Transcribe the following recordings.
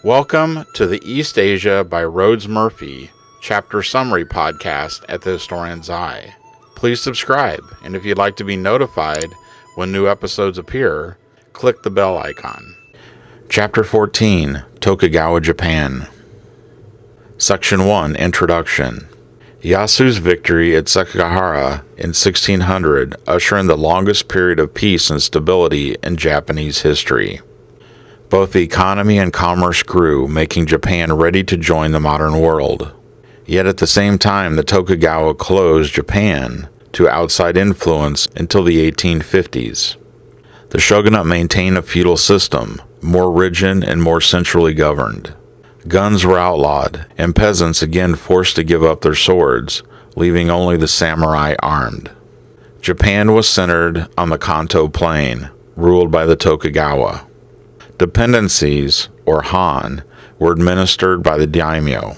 Welcome to the East Asia by Rhoads Murphey chapter summary podcast at the Historian's Eye. Please subscribe, and if you'd like to be notified when new episodes appear, click the bell icon. Chapter 14, Tokugawa Japan. Section 1, Introduction. Iyasu's victory at Sekigahara in 1600 ushered in the longest period of peace and stability in Japanese history. Both the economy and commerce grew, making Japan ready to join the modern world. Yet at the same time, the Tokugawa closed Japan to outside influence until the 1850s. The shogunate maintained a feudal system, more rigid and more centrally governed. Guns were outlawed, and peasants again forced to give up their swords, leaving only the samurai armed. Japan was centered on the Kanto Plain, ruled by the Tokugawa. Dependencies, or Han, were administered by the daimyo.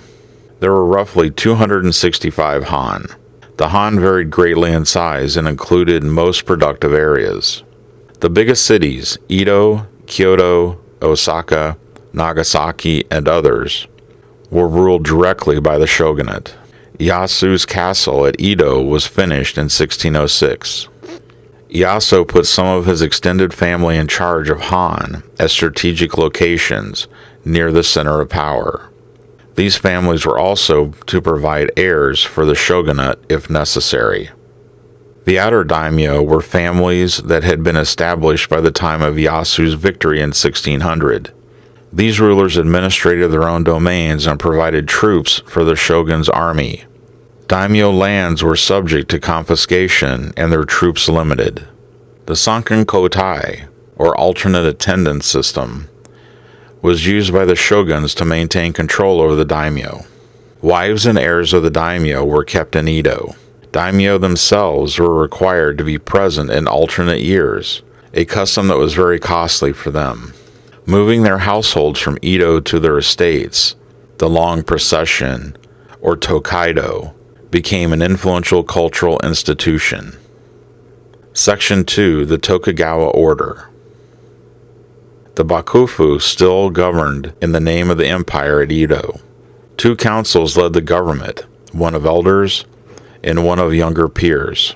There were roughly 265 Han. The Han varied greatly in size and included most productive areas. The biggest cities, Edo, Kyoto, Osaka, Nagasaki, and others, were ruled directly by the shogunate. Iyasu's castle at Edo was finished in 1606. Ieyasu put some of his extended family in charge of Han at strategic locations near the center of power. These families were also to provide heirs for the shogunate if necessary. The outer daimyo were families that had been established by the time of Iyasu's victory in 1600. These rulers administrated their own domains and provided troops for the shogun's army. Daimyo lands were subject to confiscation and their troops limited. The Sankan Kotai, or alternate attendance system, was used by the shoguns to maintain control over the daimyo. Wives and heirs of the daimyo were kept in Edo. Daimyo themselves were required to be present in alternate years, a custom that was very costly for them. Moving their households from Edo to their estates, the long procession, or Tokaido, became an influential cultural institution. Section 2, the Tokugawa Order. The Bakufu still governed in the name of the empire at Edo. Two councils led the government, one of elders and one of younger peers.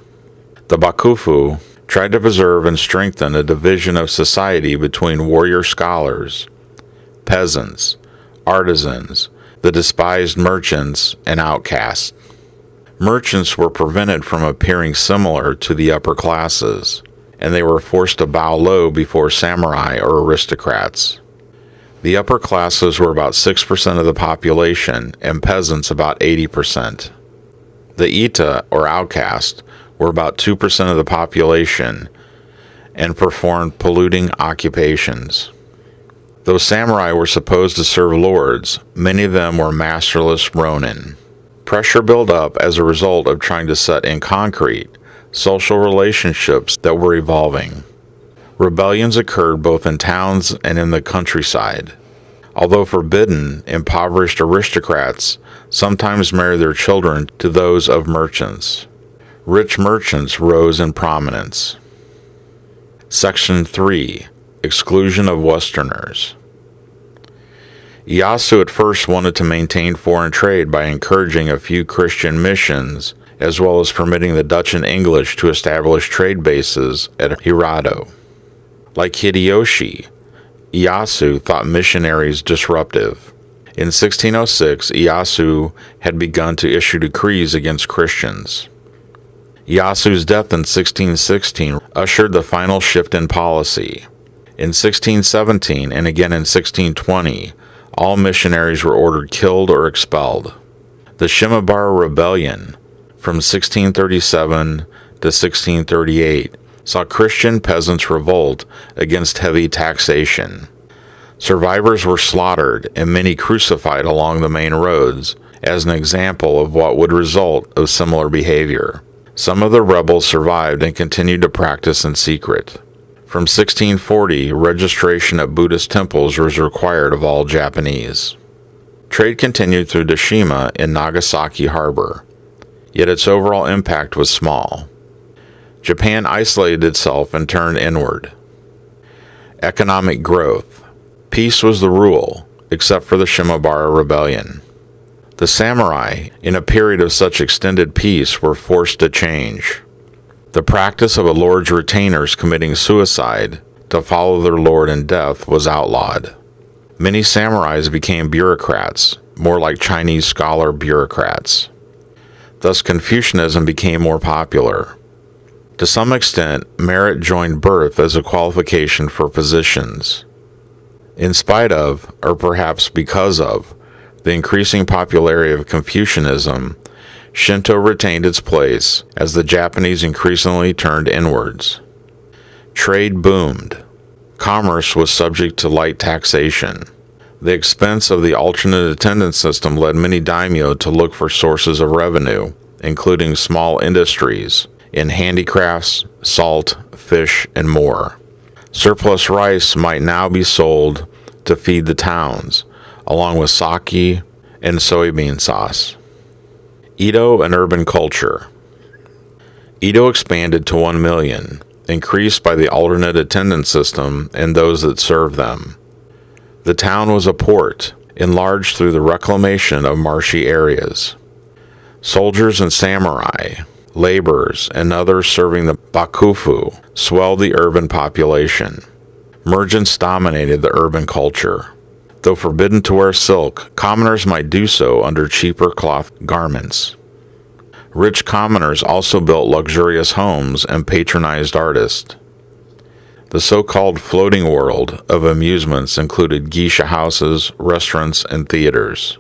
The Bakufu tried to preserve and strengthen a division of society between warrior scholars, peasants, artisans, the despised merchants, and outcasts. Merchants were prevented from appearing similar to the upper classes, and they were forced to bow low before samurai or aristocrats. The upper classes were about 6% of the population, and peasants about 80%. The Ita, or outcast, were about 2% of the population, and performed polluting occupations. Though samurai were supposed to serve lords, many of them were masterless ronin. Pressure built up as a result of trying to set in concrete social relationships that were evolving. Rebellions occurred both in towns and in the countryside. Although forbidden, impoverished aristocrats sometimes married their children to those of merchants. Rich merchants rose in prominence. Section 3, Exclusion of Westerners. Ieyasu at first wanted to maintain foreign trade by encouraging a few Christian missions, as well as permitting the Dutch and English to establish trade bases at Hirado. Like Hideyoshi, Ieyasu thought missionaries disruptive. In 1606, Ieyasu had begun to issue decrees against Christians. Iyasu's death in 1616 ushered the final shift in policy. In 1617 and again in 1620, all missionaries were ordered killed or expelled. The Shimabara Rebellion from 1637 to 1638 saw Christian peasants revolt against heavy taxation. Survivors were slaughtered and many crucified along the main roads as an example of what would result of similar behavior. Some of the rebels survived and continued to practice in secret. From 1640, registration at Buddhist temples was required of all Japanese. Trade continued through Dashima in Nagasaki Harbor, yet its overall impact was small. Japan isolated itself and turned inward. Economic growth. Peace was the rule, except for the Shimabara Rebellion. The samurai, in a period of such extended peace, were forced to change. The practice of a lord's retainers committing suicide to follow their lord in death was outlawed. Many samurais became bureaucrats, more like Chinese scholar bureaucrats. Thus Confucianism became more popular. To some extent, merit joined birth as a qualification for positions. In spite of, or perhaps because of, the increasing popularity of Confucianism, Shinto retained its place as the Japanese increasingly turned inwards. Trade boomed. Commerce was subject to light taxation. The expense of the alternate attendance system led many daimyo to look for sources of revenue, including small industries in handicrafts, salt, fish, and more. Surplus rice might now be sold to feed the towns, along with sake and soybean sauce. Edo and urban culture. Edo expanded to 1 million, increased by the alternate attendance system and those that served them. The town was a port, enlarged through the reclamation of marshy areas. Soldiers and samurai, laborers, and others serving the bakufu swelled the urban population. Merchants dominated the urban culture. Though forbidden to wear silk, commoners might do so under cheaper cloth garments. Rich commoners also built luxurious homes and patronized artists. The so-called floating world of amusements included geisha houses, restaurants, and theaters.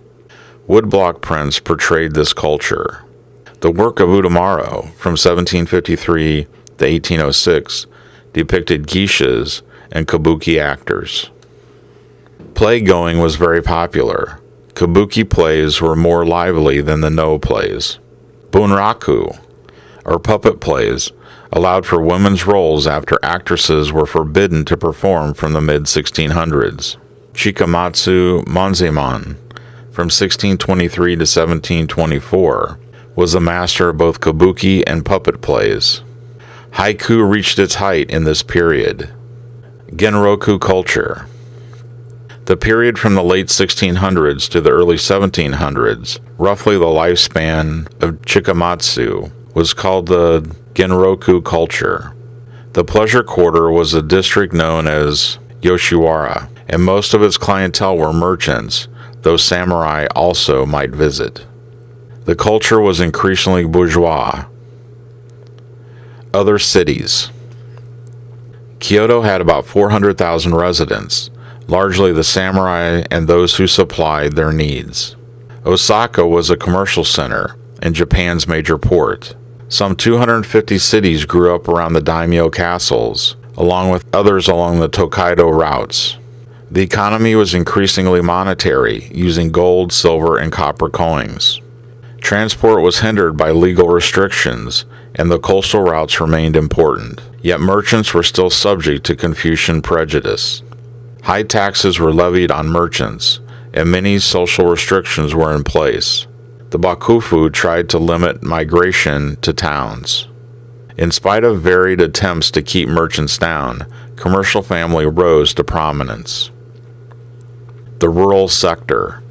Woodblock prints portrayed this culture. The work of Utamaro from 1753 to 1806 depicted geishas and kabuki actors. Play-going was very popular. Kabuki plays were more lively than the no plays. Bunraku, or puppet plays, allowed for women's roles after actresses were forbidden to perform from the mid-1600s. Chikamatsu Monzaemon, from 1623 to 1724, was the master of both kabuki and puppet plays. Haiku reached its height in this period. Genroku culture. The period from the late 1600s to the early 1700s, roughly the lifespan of Chikamatsu, was called the Genroku culture. The pleasure quarter was a district known as Yoshiwara, and most of its clientele were merchants, though samurai also might visit. The culture was increasingly bourgeois. Other cities. Kyoto had about 400,000 residents, largely the samurai and those who supplied their needs. Osaka was a commercial center and Japan's major port. Some 250 cities grew up around the daimyo castles, along with others along the Tokaido routes. The economy was increasingly monetary, using gold, silver, and copper coins. Transport was hindered by legal restrictions, and the coastal routes remained important. Yet merchants were still subject to Confucian prejudice. High taxes were levied on merchants, and many social restrictions were in place. The bakufu tried to limit migration to towns. In spite of varied attempts to keep merchants down, commercial family rose to prominence. The rural sector.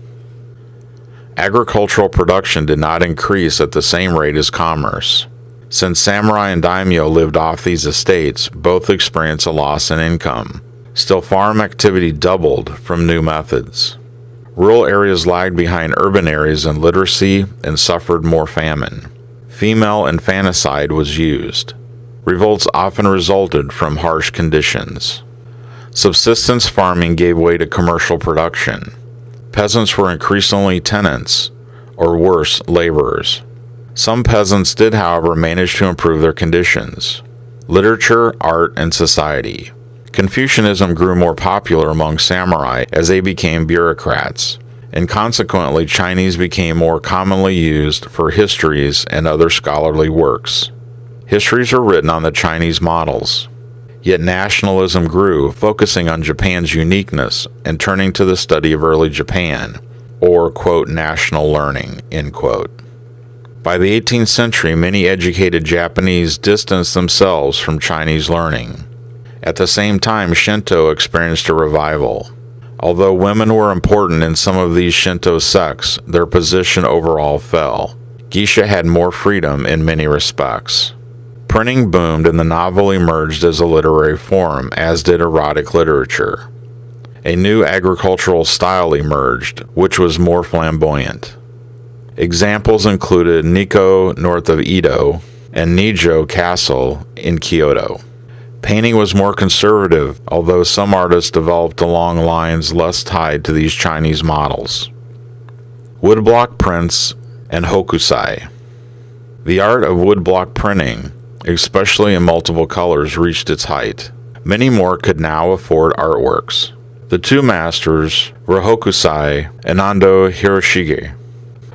Agricultural production did not increase at the same rate as commerce. Since samurai and daimyo lived off these estates, both experienced a loss in income. Still, farm activity doubled from new methods. Rural areas lagged behind urban areas in literacy and suffered more famine. Female infanticide was used. Revolts often resulted from harsh conditions. Subsistence farming gave way to commercial production. Peasants were increasingly tenants, or worse, laborers. Some peasants did, however, manage to improve their conditions. Literature, art, and society. Confucianism grew more popular among samurai as they became bureaucrats, and consequently Chinese became more commonly used for histories and other scholarly works. Histories were written on the Chinese models. Yet nationalism grew, focusing on Japan's uniqueness and turning to the study of early Japan, or, quote, national learning, end quote. By the 18th century, many educated Japanese distanced themselves from Chinese learning. At the same time, Shinto experienced a revival. Although women were important in some of these Shinto sects, their position overall fell. Geisha had more freedom in many respects. Printing boomed and the novel emerged as a literary form, as did erotic literature. A new agricultural style emerged, which was more flamboyant. Examples included Nikko north of Edo and Nijo Castle in Kyoto. Painting was more conservative, although some artists developed along lines less tied to these Chinese models. Woodblock prints and hokusai. The art of woodblock printing, especially in multiple colors, reached its height. Many more could now afford artworks. The two masters were Hokusai and Ando Hiroshige.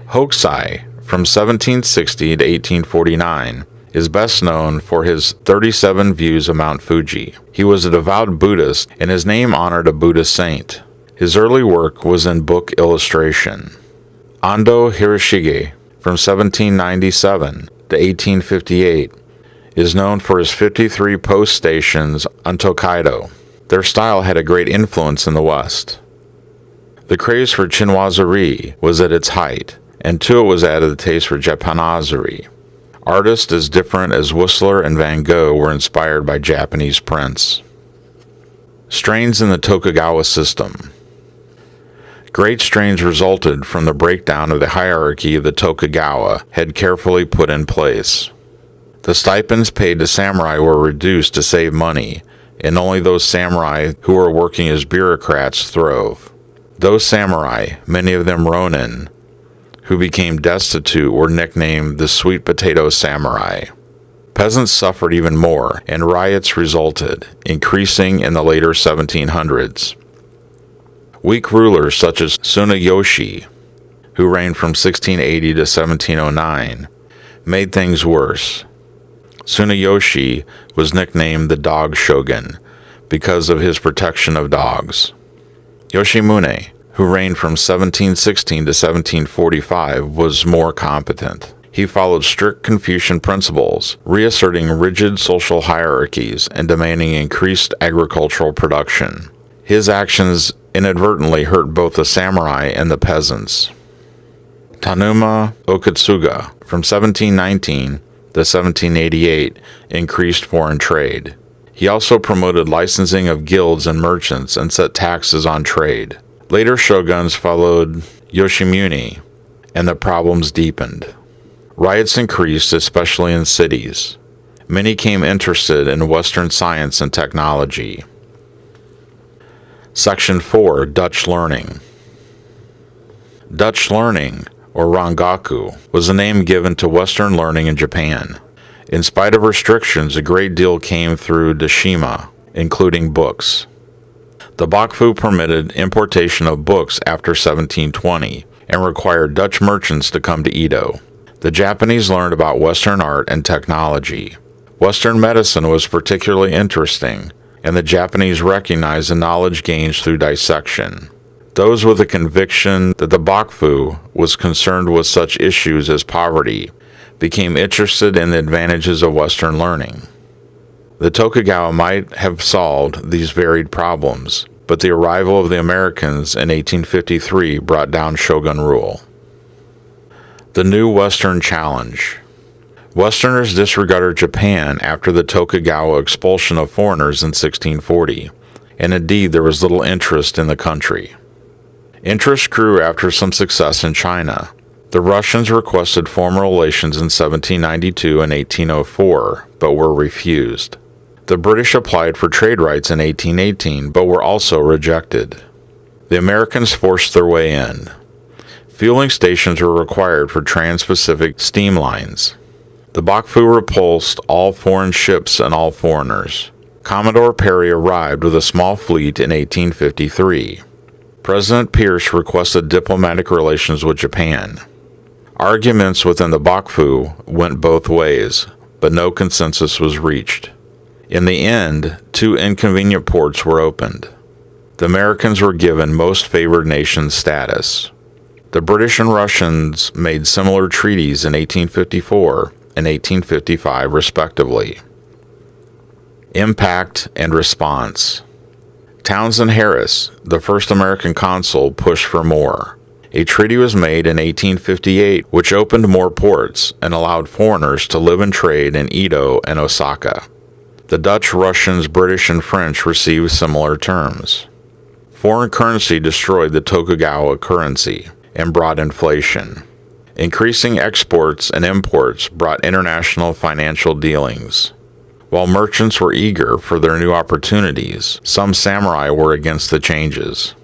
Hokusai, from 1760 to 1849, is best known for his 37 views of Mount Fuji. He was a devout Buddhist, and his name honored a Buddhist saint. His early work was in book illustration. Ando Hiroshige, from 1797 to 1858, is known for his 53 post stations on Tokaido. Their style had a great influence in the West. The craze for chinoiserie was at its height, and to it was added the taste for Japaneserie. Artists as different as Whistler and Van Gogh were inspired by Japanese prints. Strains in the Tokugawa system. Great strains resulted from the breakdown of the hierarchy the Tokugawa had carefully put in place. The stipends paid to samurai were reduced to save money, and only those samurai who were working as bureaucrats throve. Those samurai, many of them ronin, who became destitute were nicknamed the sweet potato samurai. Peasants suffered even more, and riots resulted, increasing in the later 1700s. Weak rulers such as Tsunayoshi, who reigned from 1680 to 1709, made things worse. Tsunayoshi was nicknamed the Dog Shogun because of his protection of dogs. Yoshimune, who reigned from 1716 to 1745, was more competent. He followed strict Confucian principles, reasserting rigid social hierarchies and demanding increased agricultural production. His actions inadvertently hurt both the samurai and the peasants. Tanuma Okatsuga, from 1719 to 1788, increased foreign trade. He also promoted licensing of guilds and merchants and set taxes on trade. Later shoguns followed Yoshimune, and the problems deepened. Riots increased, especially in cities. Many became interested in Western science and technology. Section 4. Dutch Learning. Dutch learning, or Rangaku, was the name given to Western learning in Japan. In spite of restrictions, a great deal came through Dashima, including books. The Bakufu permitted importation of books after 1720 and required Dutch merchants to come to Edo. The Japanese learned about Western art and technology. Western medicine was particularly interesting, and the Japanese recognized the knowledge gained through dissection. Those with a conviction that the Bakufu was concerned with such issues as poverty became interested in the advantages of Western learning. The Tokugawa might have solved these varied problems, but the arrival of the Americans in 1853 brought down shogun rule. The New Western Challenge. Westerners disregarded Japan after the Tokugawa expulsion of foreigners in 1640, and indeed there was little interest in the country. Interest grew after some success in China. The Russians requested formal relations in 1792 and 1804, but were refused. The British applied for trade rights in 1818, but were also rejected. The Americans forced their way in. Fueling stations were required for trans-Pacific steam lines. The Bakufu repulsed all foreign ships and all foreigners. Commodore Perry arrived with a small fleet in 1853. President Pierce requested diplomatic relations with Japan. Arguments within the Bakufu went both ways, but no consensus was reached. In the end, 2 inconvenient ports were opened. The Americans were given most favored nation status. The British and Russians made similar treaties in 1854 and 1855, respectively. Impact and response. Townsend Harris, the first American consul, pushed for more. A treaty was made in 1858 which opened more ports and allowed foreigners to live and trade in Edo and Osaka. The Dutch, Russians, British, and French received similar terms. Foreign currency destroyed the Tokugawa currency and brought inflation. Increasing exports and imports brought international financial dealings. While merchants were eager for their new opportunities, some samurai were against the changes.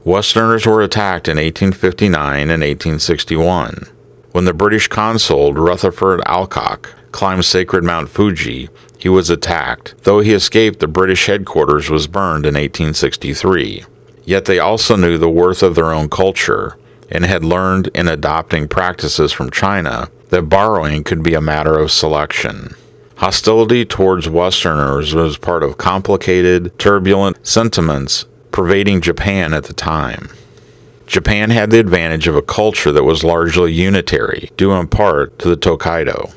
Westerners were attacked in 1859 and 1861. When the British consul Rutherford Alcock climbed sacred Mount Fuji, he was attacked. Though he escaped, the British headquarters was burned in 1863. Yet they also knew the worth of their own culture and had learned in adopting practices from China that borrowing could be a matter of selection. Hostility towards Westerners was part of complicated, turbulent sentiments pervading Japan at the time. Japan had the advantage of a culture that was largely unitary, due in part to the Tokaido.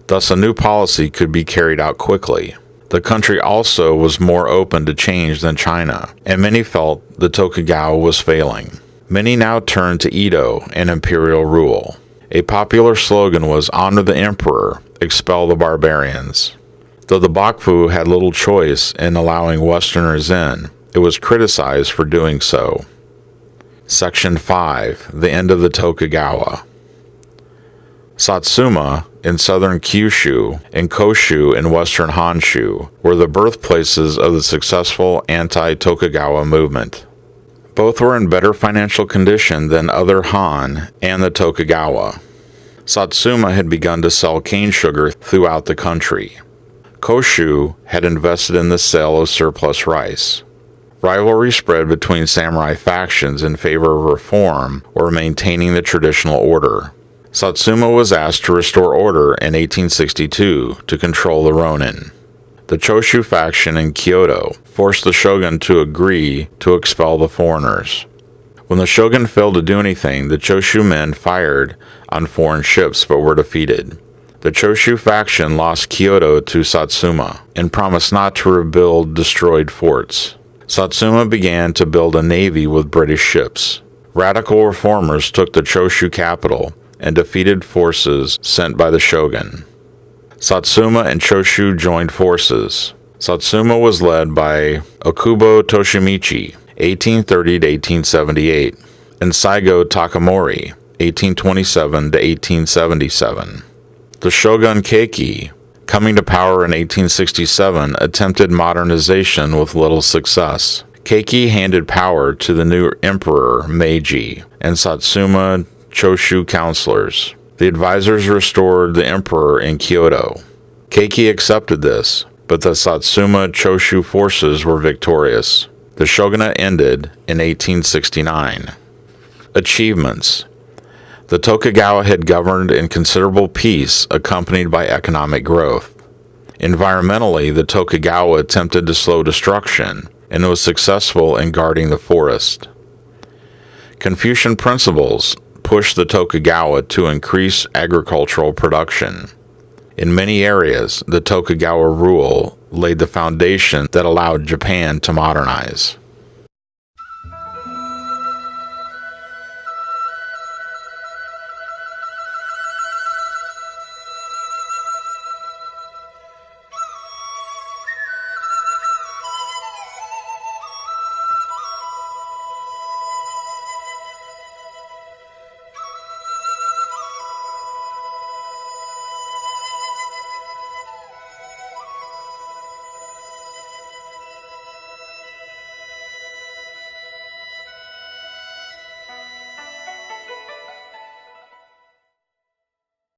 Thus, a new policy could be carried out quickly. The country also was more open to change than China, and many felt the Tokugawa was failing. Many now turned to Edo and imperial rule. A popular slogan was "Honor the Emperor, expel the barbarians." Though the Bakufu had little choice in allowing Westerners in, it was criticized for doing so. Section 5. The End of the Tokugawa. Satsuma in southern Kyushu and Koshu in western Honshu were the birthplaces of the successful anti-Tokugawa movement. Both were in better financial condition than other Han and the Tokugawa. Satsuma had begun to sell cane sugar throughout the country. Koshu had invested in the sale of surplus rice. Rivalry spread between samurai factions in favor of reform or maintaining the traditional order. Satsuma was asked to restore order in 1862 to control the Ronin. The Choshu faction in Kyoto forced the shogun to agree to expel the foreigners. When the shogun failed to do anything, the Choshu men fired on foreign ships but were defeated. The Choshu faction lost Kyoto to Satsuma and promised not to rebuild destroyed forts. Satsuma began to build a navy with British ships. Radical reformers took the Choshu capital and defeated forces sent by the shogun. Satsuma and Choshu joined forces. Satsuma was led by Okubo Toshimichi, 1830 to 1878, and Saigo Takamori, 1827 to 1877. The shogun Keiki, coming to power in 1867, attempted modernization with little success. Keiki handed power to the new emperor Meiji and Satsuma Choshu counselors. The advisors restored the emperor in Kyoto. Keiki accepted this, but the Satsuma Choshu forces were victorious. The shogunate ended in 1869. Achievements. The Tokugawa had governed in considerable peace accompanied by economic growth. Environmentally, the Tokugawa attempted to slow destruction and was successful in guarding the forest. Confucian principles pushed the Tokugawa to increase agricultural production. In many areas, the Tokugawa rule laid the foundation that allowed Japan to modernize.